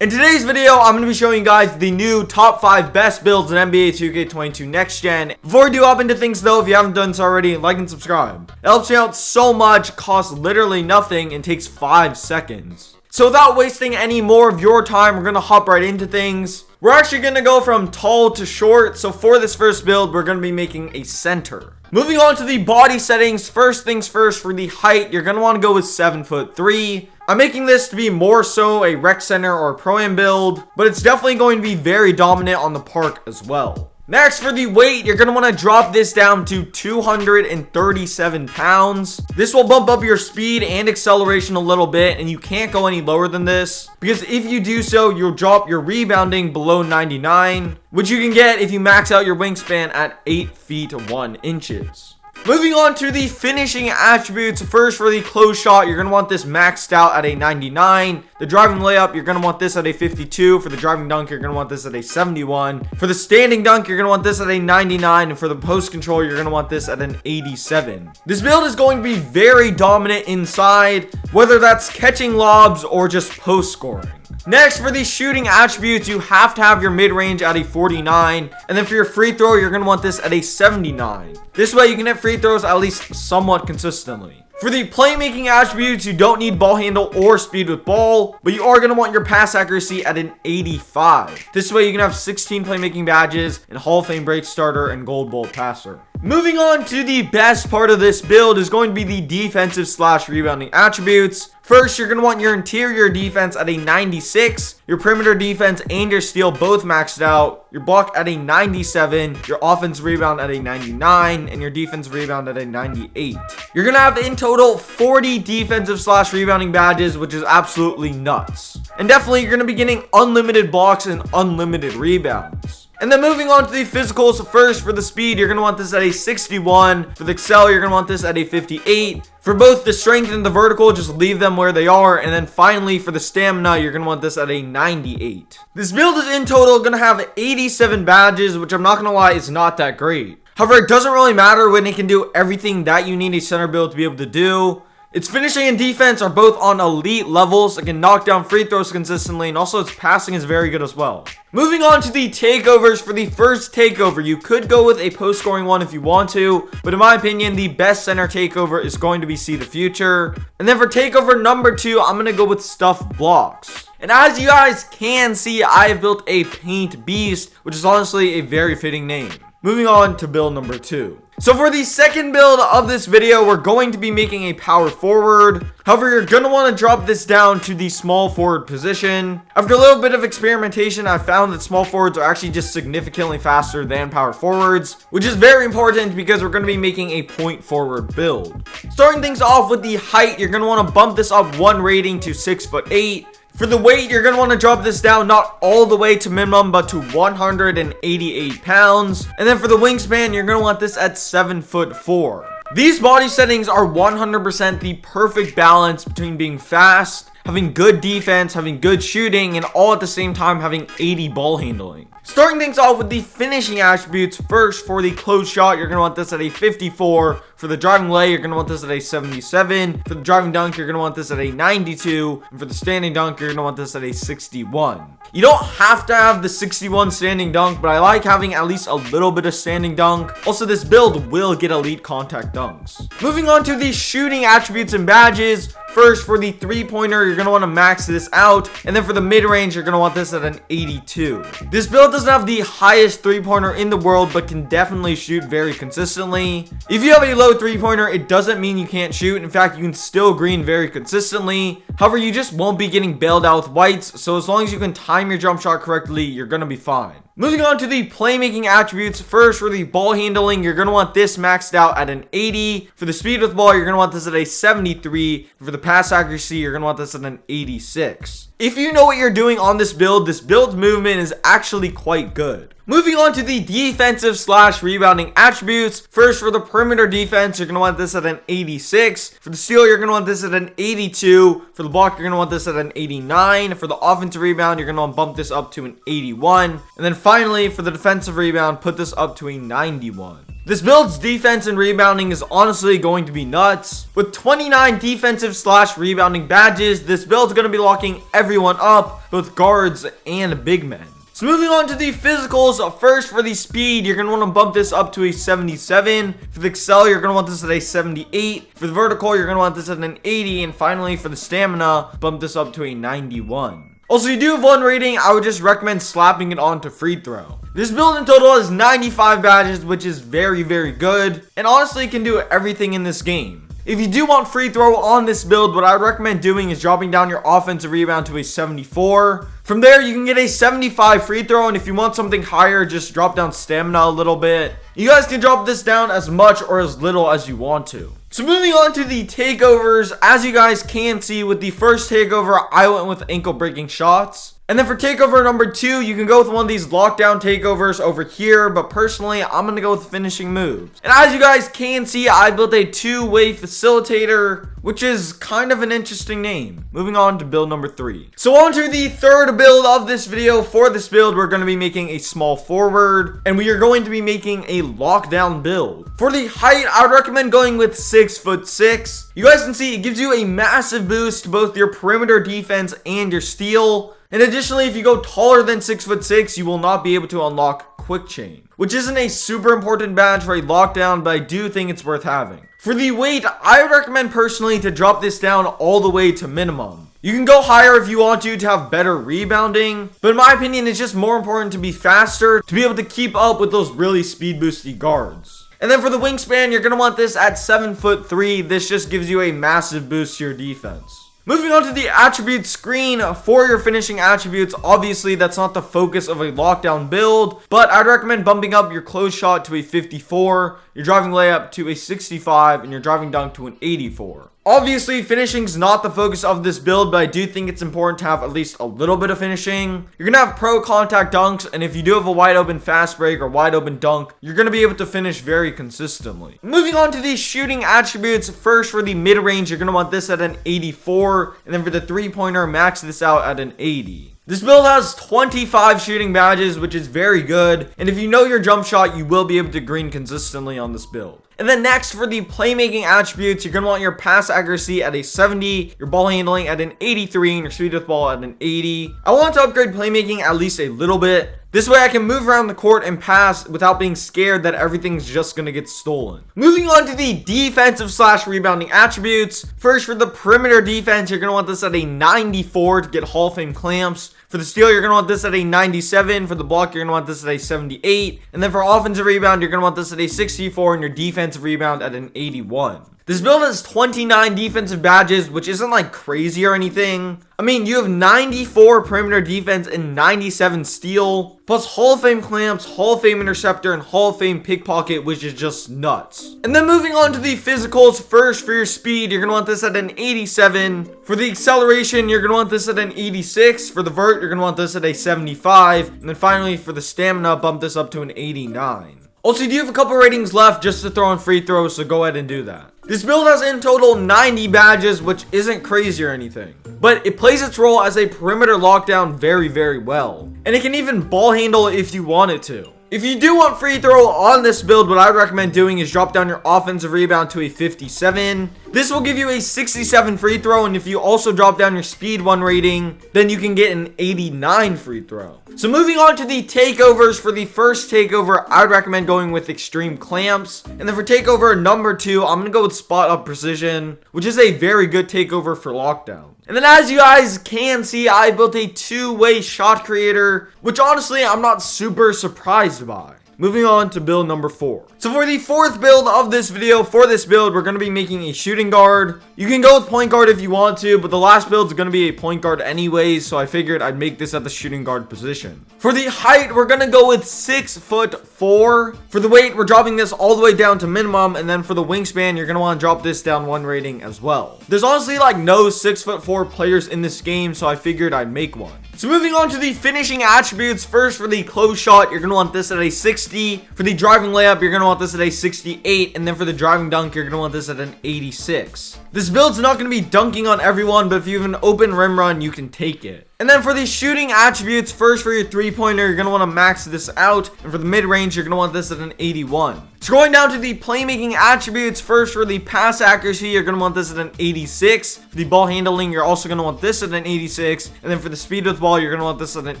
In today's video, I'm going to be showing you guys the new top 5 best builds in NBA 2K22 Next Gen. Before we do hop into things though, if you haven't done so already, like and subscribe. It helps me out so much, costs literally nothing, and takes 5 seconds. So without wasting any more of your time, we're going to hop right into things. We're actually going to go from tall to short, so for this first build, we're going to be making a center. Moving on to the body settings, first things first, for the height, you're going to want to go with 7'3". I'm making this to be more so a rec center or a pro-am build, but it's definitely going to be very dominant on the park as well. Next, for the weight, you're going to want to drop this down to 237 pounds. This will bump up your speed and acceleration a little bit, and you can't go any lower than this, because if you do so, you'll drop your rebounding below 99, which you can get if you max out your wingspan at 8 feet 1 inches. Moving on to the finishing attributes. First, for the close shot, you're going to want this maxed out at a 99. The driving layup, you're going to want this at a 52. For the driving dunk, you're going to want this at a 71. For the standing dunk, you're going to want this at a 99. And for the post control, you're going to want this at an 87. This build is going to be very dominant inside, whether that's catching lobs or just post scoring. Next, for the shooting attributes, you have to have your mid-range at a 49. And then for your free throw, you're going to want this at a 79. This way, you can hit free throws at least somewhat consistently. For the playmaking attributes, you don't need ball handle or speed with ball, but you are going to want your pass accuracy at an 85. This way, you can have 16 playmaking badges and Hall of Fame break starter and gold bowl passer. Moving on to the best part of this build is going to be the defensive / rebounding attributes. First, you're going to want your interior defense at a 96, your perimeter defense and your steal both maxed out, your block at a 97, your offensive rebound at a 99, and your defensive rebound at a 98. You're going to have in total 40 defensive / rebounding badges, which is absolutely nuts. And definitely, you're going to be getting unlimited blocks and unlimited rebounds. And then moving on to the physicals, first for the speed, you're going to want this at a 61. For the excel, you're going to want this at a 58. For both the strength and the vertical, just leave them where they are. And then finally, for the stamina, you're going to want this at a 98. This build is in total going to have 87 badges, which I'm not going to lie, is not that great. However, it doesn't really matter when it can do everything that you need a center build to be able to do. Its finishing and defense are both on elite levels. It can knock down free throws consistently, and also its passing is very good as well. Moving on to the takeovers. For the first takeover, you could go with a post-scoring one if you want to, but in my opinion, the best center takeover is going to be See the Future. And then for takeover number 2, I'm going to go with Stuffed Blocks. And as you guys can see, I have built a Paint Beast, which is honestly a very fitting name. Moving on to build number 2. So for the second build of this video, we're going to be making a power forward. However, you're going to want to drop this down to the small forward position. After a little bit of experimentation, I found that small forwards are actually just significantly faster than power forwards, which is very important because we're going to be making a point forward build. Starting things off with the height, you're going to want to bump this up 1 rating to 6'8". For the weight, you're going to want to drop this down not all the way to minimum, but to 188 pounds. And then for the wingspan, you're going to want this at 7'4". These body settings are 100% the perfect balance between being fast, having good defense, having good shooting, and all at the same time having 80 ball handling. Starting things off with the finishing attributes, first for the close shot, you're going to want this at a 54. For the driving lay, you're going to want this at a 77. For the driving dunk, you're going to want this at a 92. And for the standing dunk, you're going to want this at a 61. You don't have to have the 61 standing dunk, but I like having at least a little bit of standing dunk. Also, this build will get elite contact dunks. Moving on to the shooting attributes and badges. First, for the three-pointer, you're going to want to max this out. And then for the mid-range, you're going to want this at an 82. This build doesn't have the highest three-pointer in the world, but can definitely shoot very consistently. If you have a low three-pointer, it doesn't mean you can't shoot. In fact, you can still green very consistently. However, you just won't be getting bailed out with whites. So as long as you can time your jump shot correctly, you're going to be fine. Moving on to the playmaking attributes. First, for the ball handling, you're going to want this maxed out at an 80. For the speed with ball, you're going to want this at a 73. For the pass accuracy, you're going to want this at an 86. If you know what you're doing on this build's movement is actually quite good. Moving on to the defensive / rebounding attributes. First, for the perimeter defense, you're going to want this at an 86. For the steal, you're going to want this at an 82. For the block, you're going to want this at an 89. For the offensive rebound, you're going to want to bump this up to an 81. And then finally, for the defensive rebound, put this up to a 91. This build's defense and rebounding is honestly going to be nuts. With 29 defensive / rebounding badges, this build's going to be locking everyone up, both guards and big men. So moving on to the physicals, first for the speed, you're going to want to bump this up to a 77. For the excel, you're going to want this at a 78. For the vertical, you're going to want this at an 80. And finally, for the stamina, bump this up to a 91. Also, you do have one rating, I would just recommend slapping it onto free throw. This build in total has 95 badges, which is very, very good. And honestly, can do everything in this game. If you do want free throw on this build, what I would recommend doing is dropping down your offensive rebound to a 74. From there, you can get a 75 free throw, and if you want something higher, just drop down stamina a little bit. You guys can drop this down as much or as little as you want to. So moving on to the takeovers, as you guys can see, with the first takeover, I went with ankle breaking shots. And then for takeover number 2, you can go with one of these lockdown takeovers over here, but personally, I'm going to go with finishing moves. And as you guys can see, I built a two-way facilitator, which is kind of an interesting name. Moving on to build number 3. So on to the third build of this video. For this build, we're going to be making a small forward, and we are going to be making a lockdown build. For the height, I would recommend going with 6'6". You guys can see it gives you a massive boost to both your perimeter defense and your steal. And additionally, if you go taller than 6'6", you will not be able to unlock Quick Chain, which isn't a super important badge for a lockdown, but I do think it's worth having. For the weight, I would recommend personally to drop this down all the way to minimum. You can go higher if you want to have better rebounding, but in my opinion, it's just more important to be faster, to be able to keep up with those really speed boosty guards. And then for the wingspan, you're going to want this at 7'3". This just gives you a massive boost to your defense. Moving on to the attribute screen, for your finishing attributes, obviously that's not the focus of a lockdown build, but I'd recommend bumping up your close shot to a 54, your driving layup to a 65, and your driving dunk to an 84. Obviously, finishing's not the focus of this build, but I do think it's important to have at least a little bit of finishing. You're going to have pro contact dunks, and if you do have a wide open fast break or wide open dunk, you're going to be able to finish very consistently. Moving on to these shooting attributes, first for the mid-range, you're going to want this at an 84, and then for the three-pointer, max this out at an 80. This build has 25 shooting badges, which is very good, and if you know your jump shot, you will be able to green consistently on this build. And then next, for the playmaking attributes, you're going to want your pass accuracy at a 70, your ball handling at an 83, and your speed with ball at an 80. I want to upgrade playmaking at least a little bit. This way I can move around the court and pass without being scared that everything's just going to get stolen. Moving on to the defensive / rebounding attributes. First, for the perimeter defense, you're going to want this at a 94 to get Hall of Fame clamps. For the steal, you're going to want this at a 97. For the block, you're going to want this at a 78. And then for offensive rebound, you're going to want this at a 64. And your defensive rebound at an 81. This build has 29 defensive badges, which isn't like crazy or anything. I mean, you have 94 perimeter defense and 97 steal, plus Hall of Fame clamps, Hall of Fame interceptor, and Hall of Fame pickpocket, which is just nuts. And then moving on to the physicals, first for your speed, you're going to want this at an 87. For the acceleration, you're going to want this at an 86. For the vert, you're going to want this at a 75. And then finally, for the stamina, bump this up to an 89. Also, you do have a couple ratings left just to throw in free throws, so go ahead and do that. This build has in total 90 badges, which isn't crazy or anything, but it plays its role as a perimeter lockdown very, very well. And it can even ball handle if you want it to. If you do want free throw on this build, what I would recommend doing is drop down your offensive rebound to a 57. This will give you a 67 free throw, and if you also drop down your speed 1 rating, then you can get an 89 free throw. So moving on to the takeovers, for the first takeover, I would recommend going with extreme clamps. And then for takeover number 2, I'm going to go with spot up precision, which is a very good takeover for lockdown. And then as you guys can see, I built a two-way shot creator, which honestly, I'm not super surprised by. Moving on to build number 4. So for the fourth build of this video, for this build, we're going to be making a shooting guard. You can go with point guard if you want to, but the last build is going to be a point guard anyways, so I figured I'd make this at the shooting guard position. For the height, we're going to go with 6'4". For the weight, we're dropping this all the way down to minimum, and then for the wingspan, you're going to want to drop this down 1 rating as well. There's honestly like no 6'4" players in this game, so I figured I'd make one. So moving on to the finishing attributes, first for the close shot, you're going to want this at a 60. For the driving layup, you're going to want this at a 68. And then for the driving dunk, you're going to want this at an 86. This build's not going to be dunking on everyone, but if you have an open rim run, you can take it. And then for the shooting attributes, first for your 3-pointer, you're going to want to max this out. And for the mid-range, you're going to want this at an 81. Scrolling down to the playmaking attributes, first for the pass accuracy, you're going to want this at an 86. For the ball handling, you're also going to want this at an 86. And then for the speed with the ball, you're going to want this at an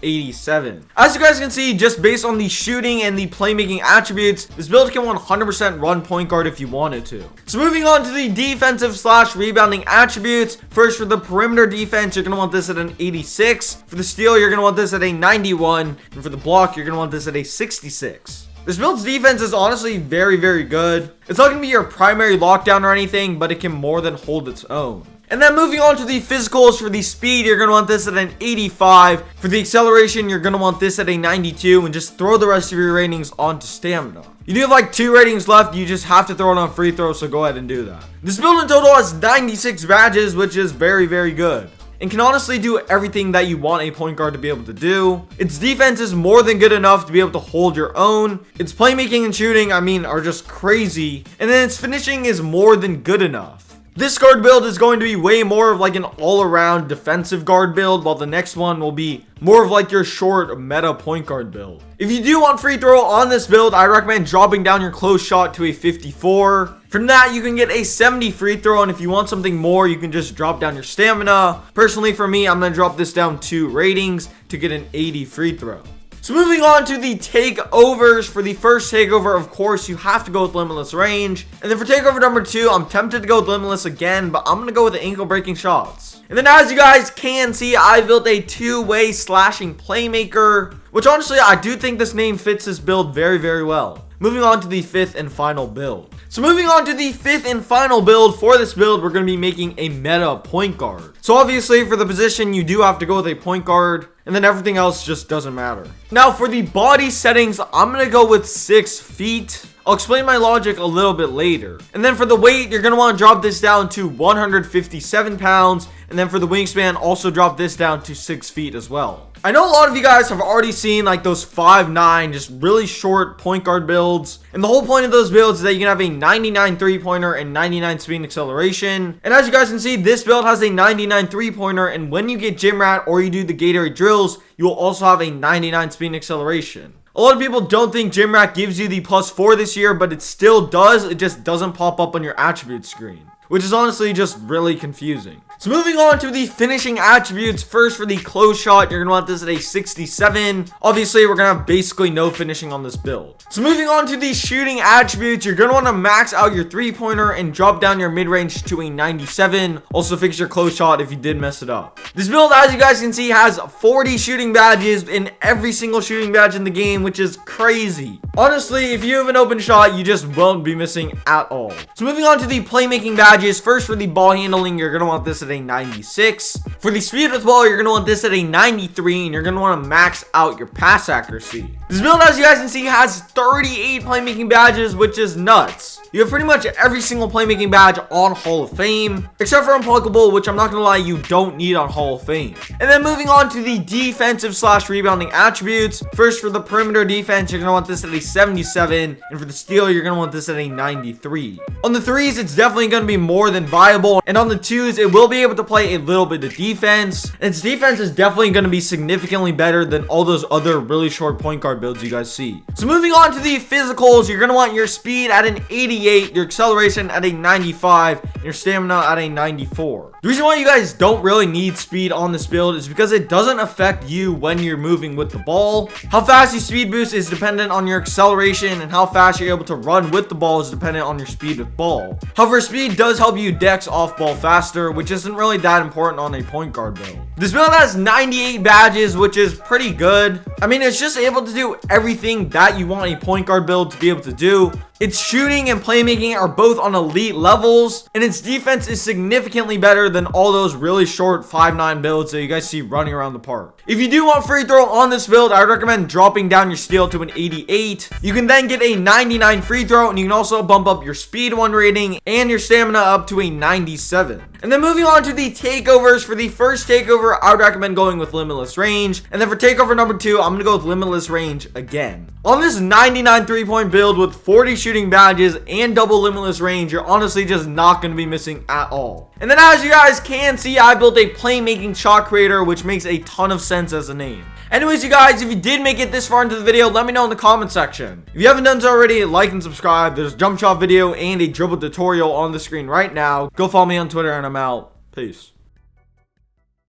87. As you guys can see, just based on the shooting and the playmaking attributes, this build can 100% run point guard if you wanted to. So moving on to the defensive / rebounding attributes, first for the perimeter defense, you're going to want this at an 86. For the steal, you're going to want this at a 91. And for the block, you're going to want this at a 66. This build's defense is honestly very, very good. It's not going to be your primary lockdown or anything, but it can more than hold its own. And then moving on to the physicals, for the speed, you're going to want this at an 85. For the acceleration, you're going to want this at a 92. And just throw the rest of your ratings onto stamina. You do have like 2 ratings left. You just have to throw it on free throw, so go ahead and do that. This build in total has 96 badges, which is very, very good. And can honestly do everything that you want a point guard to be able to do. Its defense is more than good enough to be able to hold your own. Its playmaking and shooting, are just crazy. And then its finishing is more than good enough. This guard build is going to be way more of like an all-around defensive guard build, while the next one will be more of like your short meta point guard build. If you do want free throw on this build, I recommend dropping down your close shot to a 54. From that, you can get a 70 free throw, and if you want something more, you can just drop down your stamina. Personally, for me, I'm going to drop this down 2 ratings to get an 80 free throw. So moving on to the takeovers. For the first takeover, of course, you have to go with Limitless Range. And then for takeover number 2, I'm tempted to go with Limitless again, but I'm going to go with the ankle breaking shots. And then as you guys can see, I built a 2-way slashing playmaker, which honestly, I do think this name fits this build very, very well. Moving on to the 5th and final build. So moving on to the 5th and final build, for this build, we're going to be making a meta point guard. So obviously for the position, you do have to go with a point guard, and then everything else just doesn't matter. Now for the body settings, I'm going to go with 6 feet. I'll explain my logic a little bit later. And then for the weight, you're going to want to drop this down to 157 pounds. And then for the wingspan, also drop this down to 6 feet as well. I know a lot of you guys have already seen like those 5'9", just really short point guard builds. And the whole point of those builds is that you can have a 99 3-pointer and 99 speed and acceleration. And as you guys can see, this build has a 99 3-pointer. And when you get Gym Rat or you do the Gatorade drills, you will also have a 99 speed and acceleration. A lot of people don't think Gym Rat gives you the +4 this year, but it still does. It just doesn't pop up on your attribute screen, which is honestly just really confusing. So moving on to the finishing attributes, first for the close shot, you're going to want this at a 67. Obviously, we're going to have basically no finishing on this build. So moving on to the shooting attributes, you're going to want to max out your 3-pointer and drop down your mid-range to a 97. Also fix your close shot if you did mess it up. This build, as you guys can see, has 40 shooting badges in every single shooting badge in the game, which is crazy. Honestly, if you have an open shot, you just won't be missing at all. So moving on to the playmaking badges, first for the ball handling, you're going to want this at a 96. For the speed with ball, you're going to want this at a 93, and you're going to want to max out your pass accuracy. This build, as you guys can see, has 38 playmaking badges, which is nuts. You have pretty much every single playmaking badge on Hall of Fame, except for Unpluckable, which I'm not going to lie, you don't need on Hall of Fame. And then moving on to the defensive / rebounding attributes. First, for the perimeter defense, you're going to want this at a 77, and for the steal, you're going to want this at a 93. On the 3s, it's definitely going to be more than viable, and on the 2s, it will be able to play a little bit of defense, and its defense is definitely going to be significantly better than all those other really short point guard builds you guys see. So moving on to the physicals, you're going to want your speed at an 88, your acceleration at a 95, and your stamina at a 94. The reason why you guys don't really need speed on this build is because it doesn't affect you when you're moving with the ball. How fast you speed boost is dependent on your acceleration, and how fast you're able to run with the ball is dependent on your speed with ball. However, speed does help you dex off ball faster, which isn't really that important on a point guard build. This build has 98 badges, which is pretty good. It's just able to do everything that you want a point guard build to be able to do. Its shooting and playmaking are both on elite levels, and its defense is significantly better than all those really short 5'9" builds that you guys see running around the park. If you do want free throw on this build, I would recommend dropping down your steal to an 88. You can then get a 99 free throw, and you can also bump up your speed 1 rating and your stamina up to a 97. And then moving on to the takeovers. For the first takeover, I would recommend going with Limitless Range. And then for takeover number 2, I'm going to go with Limitless Range again. On this 99 3-point build with 40 shooting badges and double Limitless Range, you're honestly just not going to be missing at all. And then as you guys can see, I built a playmaking shot creator, which makes a ton of sense as a name. Anyways, you guys, if you did make it this far into the video, let me know in the comment section. If you haven't done so already, like and subscribe. There's a jump shot video and a dribble tutorial on the screen right now. Go follow me on Twitter and I'm out. Peace.